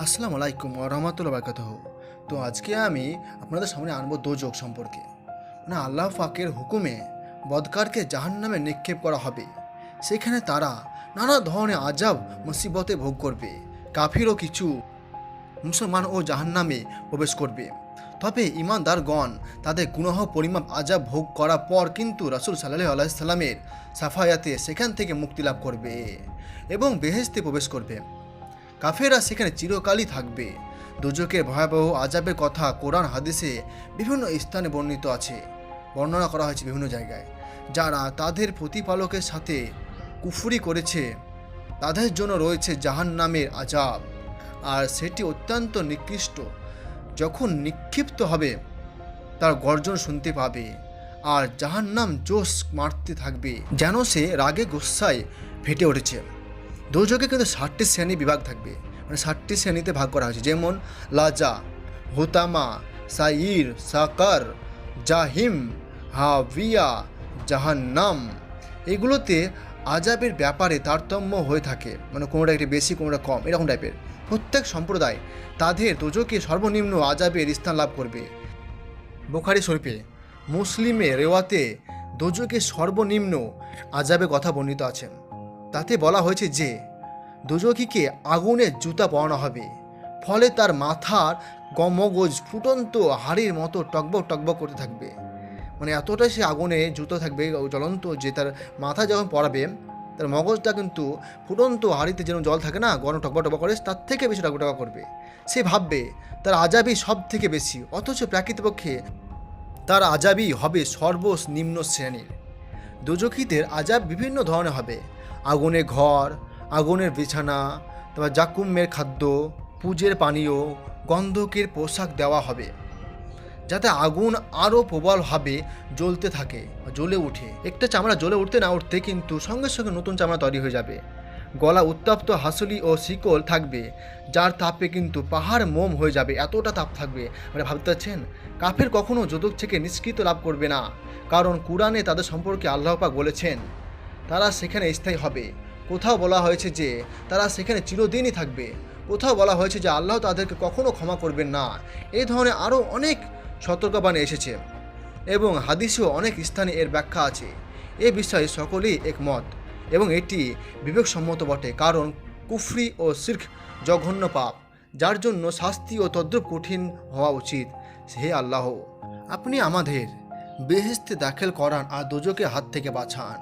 আসসালামু আলাইকুম ওয়া রাহমাতুল্লাহি ওয়া বারাকাতুহু। তো আজকে আমি আপনাদের সামনে আনবো দোজখ সম্পর্কে। আল্লাহ পাকের হুকুমে বদকারকে জাহান্নামে নিক্ষেপ করা হবে। সেখানে তারা নানা ধরনের আযাব মুসিবতে ভোগ করবে। কাফিরও কিছু মুসলমান ও জাহান্নামে প্রবেশ করবে। তবে ঈমানদারগণ তাদের গুনাহ পরিমাপ আযাব ভোগ করার পর কিন্তু রাসূল সাল্লাল্লাহু আলাইহি সাল্লামের সাফায়াতে সেখান থেকে মুক্তি লাভ করবে এবং বেহেশতে প্রবেশ করবে। কাফেররা সেখানে চিরকালই থাকবে। দোজখের ভয়াবহ আযাবের কথা কোরআন হাদিসে বিভিন্ন স্থানে বর্ণিত আছে, বর্ণনা করা হয়েছে বিভিন্ন জায়গায়। যারা তাদের প্রতিপালকের সাথে কুফরি করেছে তাদের জন্য রয়েছে জাহান্নামের আযাব, আর সেটি অত্যন্ত নিকৃষ্ট। যখন নিক্ষিপ্ত হবে তার গর্জন শুনতে পাবে, আর জাহান্নাম জোশ মারতে থাকবে যেন সে রাগে গুস্সায় ফেটে উঠেছে। দোজখে কিন্তু 60টি শ্রেণী বিভাগ থাকবে, 60টি শ্রেণীতে ভাগ করা হয়েছে, যেমন লাজা, হুতামা, সাইর, সাকার, জাহিম, হাভিয়া, জাহান্নাম। এগুলোতে আযাবের ব্যাপারে তারতম্য হয়ে থাকে, কোনোটা একটু বেশি কোনোটা কম, এরকম টাইপের। প্রত্যেক সম্প্রদায় তাদের দোজখে সর্বনিম্ন আযাবের স্থান লাভ করবে। বুখারী শরীফে, মুসলিমে রেওয়াতে দোজখে সর্বনিম্ন আযাবের কথা বর্ণিত আছে। তাতে বলা হয়েছে যে দোজখীকে আগুনের জুতা পরানো হবে, ফলে তার মাথার মগজ ফুটন্ত হাড়ির মতো টকবক টকবক করতে থাকবে। এতটাই সে আগুনে জুতো থাকবে জ্বলন্ত, যে তার মাথা যখন পরাবে তার মগজটা কিন্তু ফুটন্ত হাড়িতে যেন জল থাকে না, গরম টকবক টকবক করে, তার থেকে বেশি টকবক টকবক করবে। সে ভাববে তার আযাবই সব থেকে বেশি, অথচ প্রকৃতপক্ষে তার আযাবই হবে সর্বনিম্ন শ্রেণীর। দোজখীদের আযাব বিভিন্ন ধরনের হবে। আগুনের ঘর, আগুনের বিছানা, তারপর জাকুমের খাদ্য, পূজের পানীয়, গন্ধকের পোশাক দেওয়া হবে, যাতে আগুন আরও প্রবলভাবে জ্বলতে থাকে, জ্বলে ওঠে। একটা চামড়া জ্বলে উঠতে না উঠতে কিন্তু সঙ্গে সঙ্গে নতুন চামড়া তৈরি হয়ে যাবে। গলা উত্তপ্ত হাসুলি ও শিকল থাকবে, যার তাপে কিন্তু পাহাড় মোম হয়ে যাবে, এতটা তাপ থাকবে। ভাবতে পারছেন, কাফের কখনো দোজখ থেকে নিষ্কৃত লাভ করবে না, কারণ কুরআনে তাদের সম্পর্কে আল্লাহ পাক বলেছেন তারা সেখানে স্থায়ী হবে। কোথাও বলা হয়েছে যে তারা সেখানে চিরদিনই থাকবে, কোথাও বলা হয়েছে যে আল্লাহ তাদেরকে কখনো ক্ষমা করবেন না। এই ধরনের আরও অনেক সতর্কবাণী এসেছে এবং হাদিসেও অনেক স্থানে এর ব্যাখ্যা আছে। এ বিষয়ে সকলেই একমত এবং এটি বিবেকসম্মত বটে, কারণ কুফরি ও শিরক জঘন্য পাপ, যার জন্য শাস্তি ও তদ্রূপ কঠিন হওয়া উচিত। হে আল্লাহ, আপনি আমাদের বেহেশতে দাখিল করান আর দোজখের হাত থেকে বাঁচান।